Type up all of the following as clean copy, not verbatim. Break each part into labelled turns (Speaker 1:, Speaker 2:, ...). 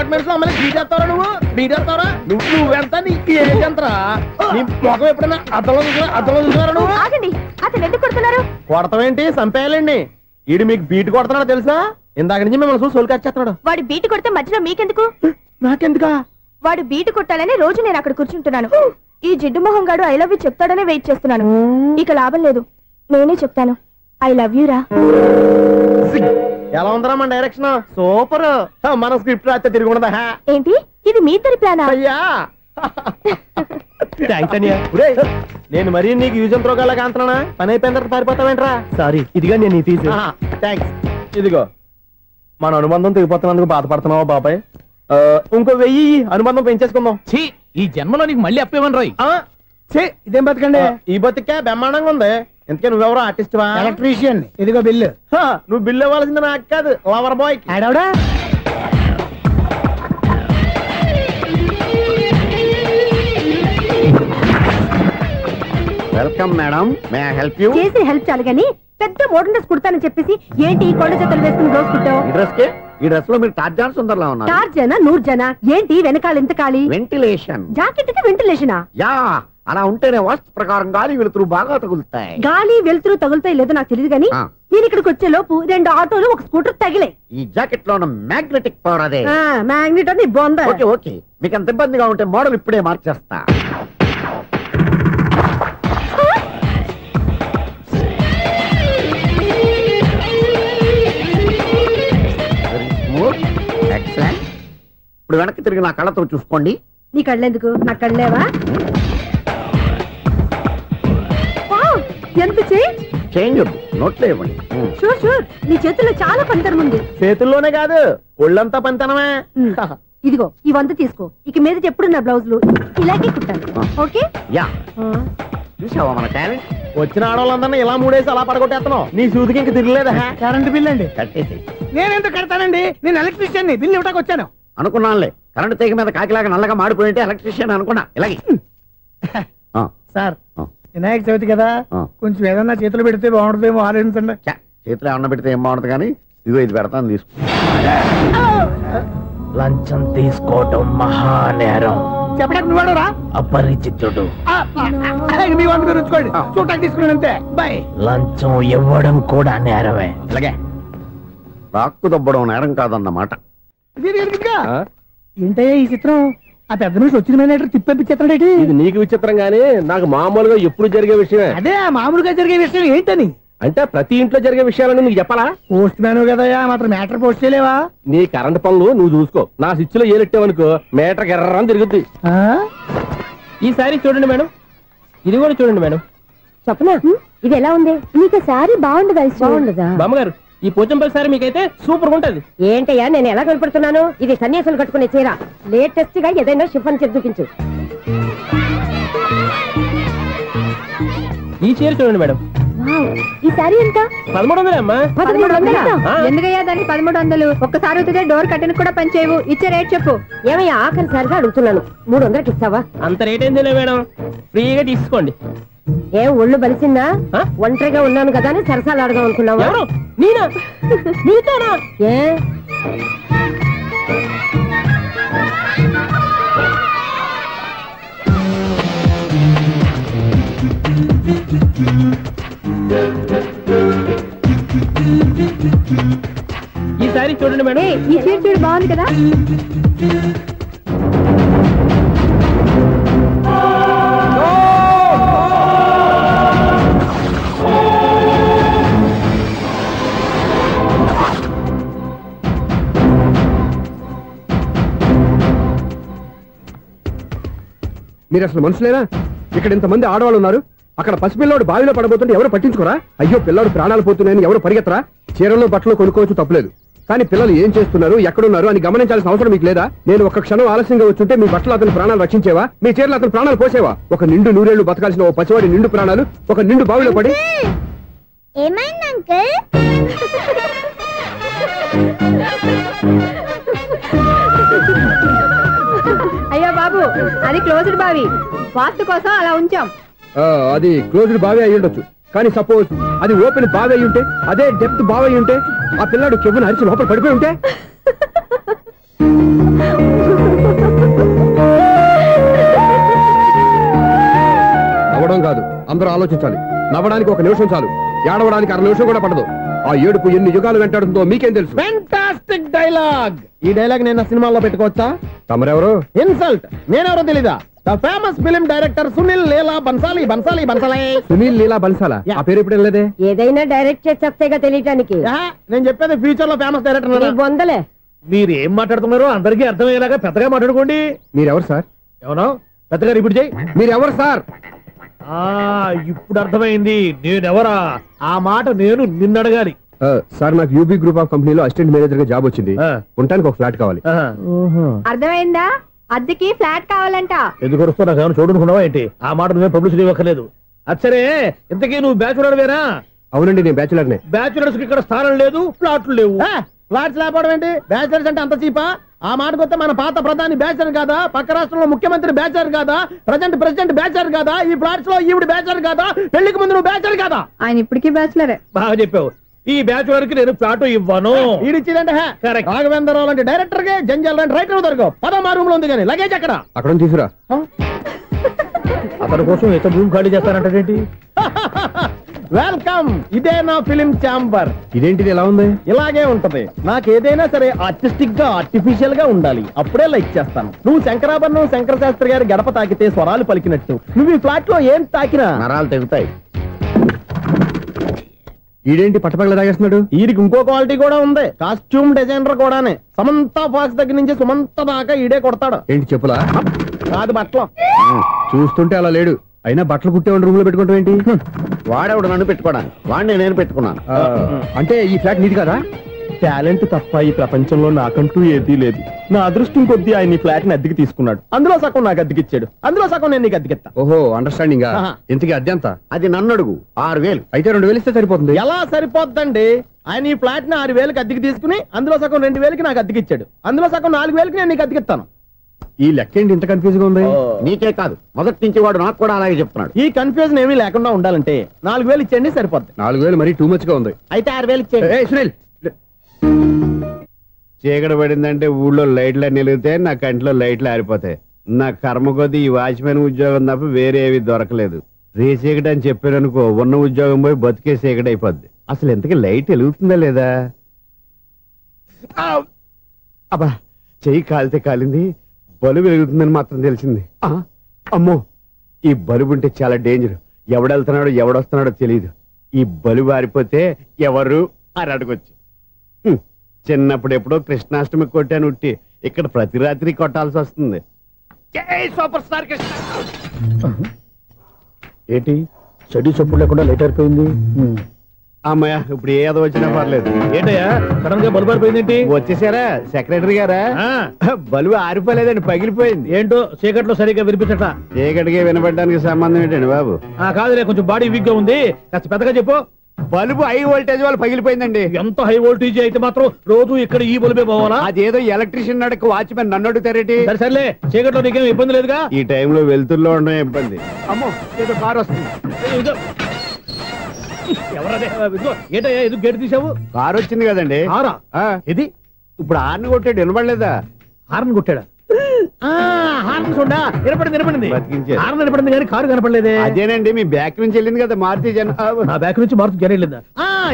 Speaker 1: Apartments లో అమ్మని బీటేస్తావరా నువ్వెంత నీకు ఏంటంతరా నీ ముఖం ఎప్పుడైనా అర్థంలో చూసారా నువ్వు?
Speaker 2: ఆగండి, అతను ఎందుకు కొడుతున్నారు?
Speaker 1: కొడతావేంటి? చంపేయాలండి. ఈడు మీకు బీట్ కొడుతున్నాడు తెలుసా? ఇందాక నుంచి మిమ్మల్ని చూసి సోలు కచ్చేస్తున్నాడు.
Speaker 2: వాడు బీటు కొడితే మధ్యలో మీకెందుకు?
Speaker 1: నాకెందుకా?
Speaker 2: వాడు బీటు కొట్టాలని రోజు నేను అక్కడ కూర్చుంటున్నాను. ఈ జిడ్డు మొహం గాడు ఐ లవ్ యూ చెప్తాడనే వెయిట్ చేస్తున్నాను. ఇక లాభం లేదు, నేనే చెప్తాను ఐ లవ్ యూ రా.
Speaker 1: ఎలా ఉందరా మన డైరెక్షన్? సూపర్. మన స్క్రిప్ట్ రాస్తే తిరిగి ఉండదా?
Speaker 2: ఏంటి ఇది మీ ఇద్దరి ప్లానా?
Speaker 1: అయ్యా నేను మరీ నీకు యూజ్ ఎంతో గల కాంతనా? పని అయిపోయిన తర్వాత పారిపోతావేంట్రా? సారీ, ఇదిగా నేను తీసి. థ్యాంక్స్. ఇదిగో మన అనుబంధం తెగిపోతున్నందుకు బాధపడుతున్నావా బాబాయ్? ఇంకో 1000 అనుబంధం పెంచేసుకుందాం.
Speaker 3: ఈ జన్మలో నీకు మళ్ళీ అప్పేమని రాయి.
Speaker 1: ఇదేం బతకండి? ఈ బతికే బ్రహ్మాండంగా ఉంది. ఎందుకే నువ్వెవరో ఆర్టిస్ట్ వా?
Speaker 4: ఎలక్ట్రీషియన్. ఇదిగో బిల్లు.
Speaker 1: నువ్వు బిల్లు ఇవ్వాల్సింది నాకు కాదు, లవర్ బాయ్.
Speaker 4: ఆడవడా?
Speaker 1: Welcome madam, may I help you?
Speaker 2: చేసి హెల్ప్ చాలు గానీ పెద్ద మోడల్ డ్రెస్ కుడతానని చెప్పేసి ఏంటి ఈ కొండ జతలు వేసుకుని రోజు కుట్టావు?
Speaker 1: ఈ డ్రెస్ లో మీరు టార్జాన్ సుందర్లా ఉన్నారు.
Speaker 2: టార్జనా నూర్జనా? ఏంటి వెనకాల ఎంత ఖాళీ?
Speaker 1: వెంటిలేషన్.
Speaker 2: జాకెట్ కి వెంటిలేషనా?
Speaker 1: యా, అలా ఉంటేనే వాస్తు ప్రకారం గాలి వెలుతురు బాగా తగులుతాయి.
Speaker 2: గాలి వెలుతురు తగులుతాయి లేదో నాకు తెలియదు గానీ నేను ఇక్కడికి వచ్చే లోపు 2 ఆటోలు ఒక స్కూటర్ తగిలే.
Speaker 1: ఈ జాకెట్ లో ఉన్న మ్యాగ్నెటిక్ పవర్ అదే.
Speaker 2: మ్యాగ్నెట్ అని బొంద.
Speaker 1: ఓకే ఓకే, మీకు అంత ఇబ్బందిగా ఉంటే మోడల్ ఇప్పుడే మార్చేస్తా. ఇప్పుడు వెనక్కి తిరిగి నా కళ్ళతో చూసుకోండి.
Speaker 2: నీ కళ్ళెందుకు? నా కళ్ళేవా? ఎంత
Speaker 1: చేంజ్ నోట్లో ఇవ్వండి.
Speaker 2: షూర్ షూర్, నీ చేతుల్లో చాలా పంతరం ఉంది.
Speaker 1: చేతుల్లోనే కాదు, ఒళ్ళంతా పంతనమే.
Speaker 2: ఇదిగో ఈ 100 తీసుకో. ఇక మీద ఎప్పుడు నా బ్లౌజులు ఇలాగే కుట్టాను. ఓకే?
Speaker 1: యా. చూసావా మన టాలెంట్? వచ్చిన ఆడవాళ్ళందరినీ ఇలా మూడేసి అలా పడగొట్టేస్తున్నావు. నీ సూదికి ఇంక తిరగలేదా?
Speaker 4: కరెంట్ బిల్ అండి.
Speaker 1: కట్టేసి.
Speaker 4: నేనెందుకు కడతానండి? నేను ఎలక్ట్రీషియన్ ని. బిల్లు ఇవ్వడానికి వచ్చాను.
Speaker 1: అనుకున్నానులే, కరెంట్ తీగ మీద కాకిలాగా నల్లగా మాడిపోయింటే ఎలక్ట్రీషియన్ అనుకున్నా. ఇలాగే
Speaker 4: సార్, వినాయక చవితి కదా, కొంచెం ఏదన్నా చేతులు పెడితే బాగుంటుందేమో ఆలోచించండి.
Speaker 1: చేతులు ఏమన్నా పెడితే ఏం బాగుంటుంది కానీ ఇదిగో ఇది పెడతాను, తీసుకో.
Speaker 3: లంచం తీసుకోవటం మహానేరం.
Speaker 4: చెప్పడానికి నువ్వాడరా?
Speaker 3: అపరిచితుడు.
Speaker 4: మీ వంట మీరు ఉంచుకోండి, చూడటానికి తీసుకున్నాను అంతే. బాయ్.
Speaker 3: లంచం ఇవ్వడం కూడా నేరమే.
Speaker 1: అలాగే రాక్కు దబ్బడం నేరం కాదన్నమాట.
Speaker 4: ఏంటయ్యా ఈ చిత్రం? ఆ పెద్ద మనిషి వచ్చిన మేనేటర్ తిప్పించేస్తాడేటి?
Speaker 1: ఇది నీకు విచిత్రం గానీ నాకు మామూలుగా ఎప్పుడు జరిగే విషయమే.
Speaker 4: అదే మామూలుగా జరిగే విషయం ఏంటని?
Speaker 1: అంటే ప్రతి ఇంట్లో జరిగే విషయాలను నీకు చెప్పాలా?
Speaker 4: పోస్ట్ మ్యాన్ కదయ్యా, మాత్రం మ్యాటర్ పోస్ట్ చేయలేవా?
Speaker 1: నీ కరెంట్ పనులు నువ్వు చూసుకో. నా స్విచ్ లో ఏలెట్టావనుకో మీటర్ ఎర్రని తిరుగుద్ది.
Speaker 3: ఈసారి చూడండి మేడం, ఇది కూడా చూడండి మేడం.
Speaker 2: చెప్పనా? ఇది ఎలా ఉంది? నీకు సారీ బాగుండదా? బాగుండదా?
Speaker 3: బామ్మగారు, ఈ పోచంపల్లి సారీ మీకైతే సూపర్ ఉంటది.
Speaker 2: ఏంటయ్యా నేను ఎలా కనపడుతున్నాను? ఇది సన్యాసులు కట్టుకునే చీర. లేటెస్ట్ గా ఏదైనా షిఫన్ చేసి చూపించు.
Speaker 3: ఈ చీర చూడండి మేడం.
Speaker 2: ఈ సారీ ఎంత?
Speaker 3: 1300 అమ్మా.
Speaker 2: 1300? ఎందుకయ్యా దానికి 1300? ఒక్కసారి అవుతుందే డోర్ కట్టెన్ కూడా పనిచేయవు. ఇచ్చే రేట్ చెప్పు. ఏమయ్యా ఆఖరిసారిగా అడుగుతున్నాను, 300కి ఇస్తావా?
Speaker 3: అంత రేట్ ఏందిలే మేడం, ఫ్రీగా తీసుకోండి.
Speaker 2: ఏం ఒళ్ళు బలిసిందా? ఒంటరిగా ఉన్నాను కదా అని సరసాలు అడదాం అనుకున్నావా?
Speaker 3: నేనా? నీతోనా?
Speaker 2: ఏ
Speaker 3: ఈ సారీ చూడండి మేడం.
Speaker 2: ఈ చీర చూడు, బాగుంది కదా?
Speaker 1: మీరు అసలు మనుషులేనా? ఇక్కడ ఇంతమంది ఆడవాళ్ళు ఉన్నారు, అక్కడ పసిపిల్లాడు బావిలో పడబోతుంటే ఎవరు పట్టించుకోరా? అయ్యో పిల్లాడు ప్రాణాలు పోతున్నాయని ఎవరు పరిగెత్తరా? చీరలో బట్టలు కొనుక్కోవచ్చు, తప్పలేదు. కానీ పిల్లలు ఏం చేస్తున్నారు, ఎక్కడున్నారు అని గమనించాల్సిన అవసరం మీకు లేదా? నేను ఒక్క క్షణం ఆలస్యంగా వచ్చుంటే మీ బట్టలు అతని ప్రాణాలు రక్షించేవా? మీ చీరలు అతని ప్రాణాలు పోసేవా? ఒక నిండు 100 ఏళ్లు బతకాల్సిన ఓ పసివాడి నిండు ప్రాణాలు ఒక నిండు బావిలో పడి.
Speaker 2: ఏమైంది అంకుల్? అయ్యో బాబు, అది క్లోజ్డ్ బావి, వాస్తు కోసం అలా ఉంచాం.
Speaker 1: అది క్లోజ్డ్ బావి అయి ఉండొచ్చు, కానీ సపోజ్ అది ఓపెన్ బావి అయి ఉంటే, అదే డెప్త్ బావి అయి ఉంటే, ఆ పిల్లాడు కెవ్వును అరిచి లోపల పడిపోయి ఉంటే అందరూ ఆలోచించాలి. నవ్వడానికి 1 నిమిషం చాలు, ఏడవడానికి 1/2 నిమిషం కూడా పడదు. ఆ ఏడుపు ఎన్ని యుగాలు వెంటాడుతుందో మీకేం తెలుసు?
Speaker 5: Fantastic dialogue. ఈ డైలాగ్ నేను సినిమాలో పెట్టుకోవచ్చా?
Speaker 1: తమరెవరు?
Speaker 5: ఇన్సల్ట్. నేనెవరో తెలీదా? The famous film director Sunil Leela Bhansali.
Speaker 1: Sunil Leela బన్సాలా? ఆ పేరు ఇప్పుడు వెళ్ళలేదే.
Speaker 6: ఏదైనా డైరెక్ట్ చేసేస్తేగా తెలియటానికి.
Speaker 5: నేను చెప్పేది ఫ్యూచర్ లో ఫేమస్ డైరెక్టర్.
Speaker 6: బొందలే.
Speaker 5: మీరు ఏం మాట్లాడుతున్నారో అందరికీ అర్థమయ్యేలాగా పెద్దగా మాట్లాడుకోండి.
Speaker 1: మీరెవరు సార్?
Speaker 5: ఎవరో పెద్దగా రిపీట్ చేయి.
Speaker 1: మీరెవరు సార్?
Speaker 5: ఇప్పుడు అర్థమైంది నేనెవరా. ఆ మాట నేను నిన్ను అడగాలి.
Speaker 1: సార్, నాకు యూబీ గ్రూప్ ఆఫ్ కంపెనీలో అసిస్టెంట్ మేనేజర్ గా జాబ్ వచ్చింది. ఉండటానికి ఒక ఫ్లాట్ కావాలి.
Speaker 2: అర్థమైందా? అద్దెకి ఫ్లాట్ కావాలంట.
Speaker 5: ఎందుకు వస్తున్నా నాకు చూడనుకున్నావా ఏంటి? ఆ మాట నువ్వే పబ్లిసిటీ ఇవ్వక్కర్లేదు. అచ్చరే, ఇంతకీ నువ్వు బ్యాచులర్ వేరా?
Speaker 1: అవునండి, నేను బ్యాచులర్నే.
Speaker 5: బ్యాచులర్స్ కి ఇక్కడ స్థానం లేదు, ఫ్లాట్లు లేవు. ఫ్లాట్స్ లేకపోవడం ఏంటి? బ్యాచులర్స్ అంటే అంత చీపా? ఆ మాటకొస్తే మన పాత ప్రధాని బ్యాచర్ కాదా? పక్క రాష్ట్రంలో ముఖ్యమంత్రి బ్యాచర్ కాదా? ప్రెసిడెంట్ బ్యాచర్ కాదా? ఈ ఫ్లాట్స్ లో ఈవిడ బ్యాచర్ కాదా? పెళ్లికి ముందు నువ్వు బ్యాచర్ కాదా?
Speaker 2: ఆయన ఇప్పటికీ బ్యాచులరే.
Speaker 5: బాగా చెప్పావు. ఈ బ్యాచులర్ కి నేను ఫ్లాట్ ఇవ్వను. ఇడిచ్చిందంటే రాఘవేంద్రరావు లాంటి డైరెక్టర్ కి, జంజాల్ లాంటి రైటర్ దొరకవు. 13 రూమ్ లో ఉంది కానీ లగేజ్ అక్కడ
Speaker 1: తీసుకురా.
Speaker 5: అతని కోసం ఎంత రూమ్ ఖాళీ చేస్తానంటే వెల్కమ్. ఇదే నా ఫిలిం ఛాంబర్.
Speaker 1: ఇదేంటిది ఎలా ఉంది?
Speaker 5: ఇలాగే ఉంటది. నాకు ఏదైనా సరే ఆర్టిస్టిక్ గా, ఆర్టిఫిషియల్ గా ఉండాలి. అప్పుడే లైక్ చేస్తాను. నువ్వు శంకరాభరణం శంకర శాస్త్రి గారి గడప తాకితే స్వరాలు పలికినట్టు నువ్వు ఈ ఫ్లాట్ లో ఏం తాకినా నరాలు తెగుతాయి.
Speaker 1: ఈడేంటి పట్టపగల తాగేస్తున్నాడు?
Speaker 5: వీరికి ఇంకో క్వాలిటీ కూడా ఉంది. కాస్ట్యూమ్ డిజైనర్ కూడానే. సమంత ఫాక్స్ దగ్గర నుంచి సుమంత దాకా ఈడే కొడతాడు.
Speaker 1: ఏంటి చెప్పులా?
Speaker 5: కాదు, బట్టలు.
Speaker 1: చూస్తుంటే అలా లేడు. అయినా బట్టలు కుట్టేవాడి రూమ్ లో పెట్టుకుంటాం ఏంటి?
Speaker 5: వాడేవాడు నన్ను పెట్టుకోవడానికి, వాడిని నేను పెట్టుకున్నాను.
Speaker 1: అంటే ఈ ఫ్లాట్ నీది కదా?
Speaker 5: టాలెంట్ తప్ప ఈ ప్రపంచంలో నాకంటూ ఏదీ లేదు. నా అదృష్టం కొద్దీ ఆయన ఈ ఫ్లాట్ ని అద్దెకి తీసుకున్నాడు. అందులో సగం నాకు అద్దెకిచ్చాడు, అందులో సగం నేను నీకు అద్దెకిస్తా.
Speaker 1: ఓహో, అండర్స్టాండింగ్. ఇంతకీ అద్దె ఎంత?
Speaker 5: అది నన్ను అడుగు. 6000.
Speaker 1: అయితే 2000 ఇస్తే సరిపోతుంది.
Speaker 5: ఎలా సరిపోద్దండి? ఆయన ఈ ఫ్లాట్ ని 6000కి అద్దెకి తీసుకుని అందులో సగం 2000కి నాకు అద్దెకిచ్చాడు. అందులో సగం 4000కి నేను నీకు అద్దెకిస్తాను.
Speaker 1: ఈ లెక్క ఏంటి ఇంత కన్ఫ్యూజ్ గా ఉంది?
Speaker 5: నీకే కాదు, మొదటి నుంచి వాడు నాకు కూడా అలాగే చెప్తున్నాడు. ఈ కన్ఫ్యూజన్ ఏమీ లేకుండా ఉండాలంటే 4000 ఇచ్చేయండి, సరిపోద్ది.
Speaker 1: 4000 మరీ టూ మచ్ గా ఉంది.
Speaker 5: అయితే 6000 ఇచ్చేయండి.
Speaker 1: సునీల్,
Speaker 7: చీకటి పడిందంటే ఊళ్ళో లైట్లు అన్ని వెలిగితే నా కంటిలో లైట్లు ఆరిపోతాయి. నా కర్మ కొద్దీ ఈ వాచ్మెన్ ఉద్యోగం తప్ప వేరే ఏవి దొరకలేదు. రేసీకటి అని చెప్పారనుకో, ఉన్న ఉద్యోగం పోయి బతికే చీకటి అయిపోద్ది. అసలు ఎంతకీ లైట్ వెలుగుతుందా లేదా? అబ్బా, చెయ్యి కాలితే కాలింది, బలుబు వెలుగుతుందని మాత్రం తెలిసింది. అమ్మో, ఈ బలుబు ఉంటే చాలా డేంజర్. ఎవడెళ్తున్నాడో ఎవడొస్తున్నాడో తెలియదు. ఈ బలుబు ఆరిపోతే ఎవరు అని అడగొచ్చు. చిన్నప్పుడు ఎప్పుడో కృష్ణాష్టమి కొట్టాను ఉట్టి, ఇక్కడ ప్రతి రాత్రి కొట్టాల్సి వస్తుంది. జై సూపర్ స్టార్ కృష్ణ.
Speaker 5: ఏంటి చెడు చప్పుడు లేకుండా లేట్ అయిపోయింది?
Speaker 7: అమ్మయ్య, ఇప్పుడు ఏదో వచ్చినా పర్లేదు.
Speaker 5: ఏంటయ్యా సడన్ గా బల్బు ఆరిపోయింది?
Speaker 7: వచ్చేసారా సెక్రటరీ గారా? బలుబు ఆరిపోలేదండి, పగిలిపోయింది.
Speaker 5: ఏంటో చీకట్లో సరిగ్గా వినిపించట.
Speaker 7: చీకటికి వినపడడానికి సంబంధం ఏంటండి బాబు?
Speaker 5: కాదులే, కొంచెం బాడీ వీక్ గా ఉంది, కాస్త పెద్దగా చెప్పు.
Speaker 7: బల్బు హై వోల్టేజ్ వాళ్ళు పగిలిపోయిందండి.
Speaker 5: ఎంత హై వోల్టేజ్ అయితే మాత్రం రోజు ఇక్కడ ఈ బల్బే పోవాలా?
Speaker 7: అదేదో ఎలక్ట్రీషియన్ నడక వాచ్మెన్ నన్ను అడుగుతారేటి?
Speaker 5: సర్లే, చీకట్లో నీకేం ఇబ్బంది లేదుగా?
Speaker 7: ఈ టైంలో వెళ్తుల్లో ఉండడం ఇబ్బంది. అమ్మో, ఏదో కారు వస్తుంది.
Speaker 5: ఎవరదే? ఏంటయ్యా ఎందుకు గేటు తీసావు?
Speaker 7: కారు వచ్చింది కదండి.
Speaker 5: ఇది
Speaker 7: ఇప్పుడు హార్న్ కొట్టాడు, వినపడలేదా?
Speaker 5: హార్న్ కొట్టాడా? హార్న్ చూడా వినపడింది.
Speaker 7: బతికించారు.
Speaker 5: హార్న్ వినపడింది కానీ కారు కనపడలేదే.
Speaker 7: అదేనండి, మీ బ్యాక్ నుంచి వెళ్ళింది కదా మారుతి జన.
Speaker 5: ఆ బ్యాక్ నుంచి మారుతి జన వెళ్ళిందా?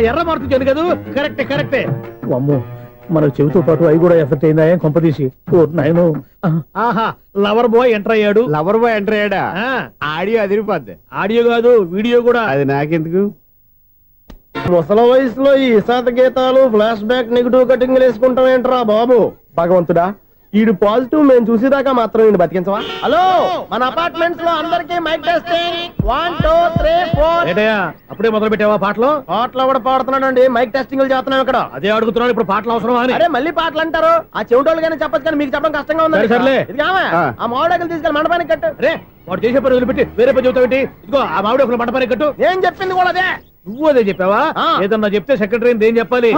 Speaker 5: ఎర్ర మారుతి జన కదా? కరెక్టే. అమ్మో, మన చెవితో పాటు అవి కూడా ఎఫెక్ట్ అయిందా కొంపదీసి? ఆహా, లవర్ బాయ్ ఎంటర్ అయ్యాడు.
Speaker 7: లవర్ బాయ్ ఎంటర్ అయ్యాడా? ఆడియో అదిరిపోద్ది.
Speaker 5: ఆడియో కాదు, వీడియో కూడా.
Speaker 7: అది నాకెందుకు?
Speaker 5: ముసల వయసులో ఈ ఇసాత గీతాలు, ఫ్లాష్ బ్యాక్, నెగిటివ్ కటింగ్ వేసుకుంటాం ఏంట్రా బాబు? భగవంతుడా, ఈడు పాజిటివ్ మేము చూసేదాకా మాత్రం ఈయన బతికించవా? హలో, మన అపార్ట్మెంట్స్ లో అందరికీ మైక్ టెస్టింగ్. 1 2 3 4. ఏంటయ్యా అప్పుడే మొదలు పెట్టావా పాటలు? పాటలు కూడా పాడుతున్నాడు అండి, మైక్ టెస్టింగ్ చేస్తున్నాం ఇక్కడ. అదే అడుగుతున్నాడు, ఇప్పుడు పాటలు అవసరమా అని. అరే మళ్ళీ పాటలు అంటారు, ఆ చెవిటోళ్ళు కానీ చెప్పచ్చు కానీ మీకు చెప్పడం కష్టంగా ఉంది. సర్లే, ఆ మామిడాకులు తీసుకెళ్ళి మండపానికి కట్టు. రే, వాడు చేసే పని వదిలిపెట్టి వేరే పని చెబుతావు ఏంటి? ఇదిగో ఆ మామిడాకులు మండపానికి కట్టు. ఏం చెప్పింది కూడా అదే. నువ్వు అదే చెప్పావా? ఏదన్నా చెప్తే సెక్రటరీ ఏం చెప్పాలి?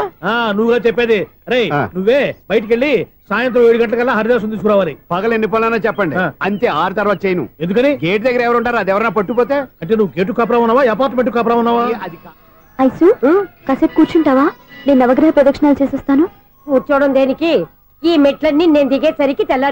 Speaker 5: నువ్వుగా చెప్పేది. రే, నువ్వే బయటికి వెళ్ళి సాయంత్రం 7 గంటలకల్లా హరిదాసు తీసుకురావాలి.
Speaker 7: పగలు ఎన్ని పనులన్నా చెప్పండి, అంతే. 6 తర్వాత చేయను.
Speaker 5: ఎందుకని?
Speaker 7: గేట్ దగ్గర ఎవరు ఉంటారు, అది ఎవరన్నా పట్టుపోతే.
Speaker 5: అంటే నువ్వు గేటు కాపురా ఉన్నావా, అపార్ట్మెంట్ కాపురా ఉన్నావా?
Speaker 2: ఐసు, కాసేపు కూర్చుంటావా? నేను నవగ్రహ ప్రదక్షిణాలు చేసేస్తాను.
Speaker 6: కూర్చోవడం దేనికి? ఈ మెట్లన్నీ నేను దిగేసరికి తెల్లారి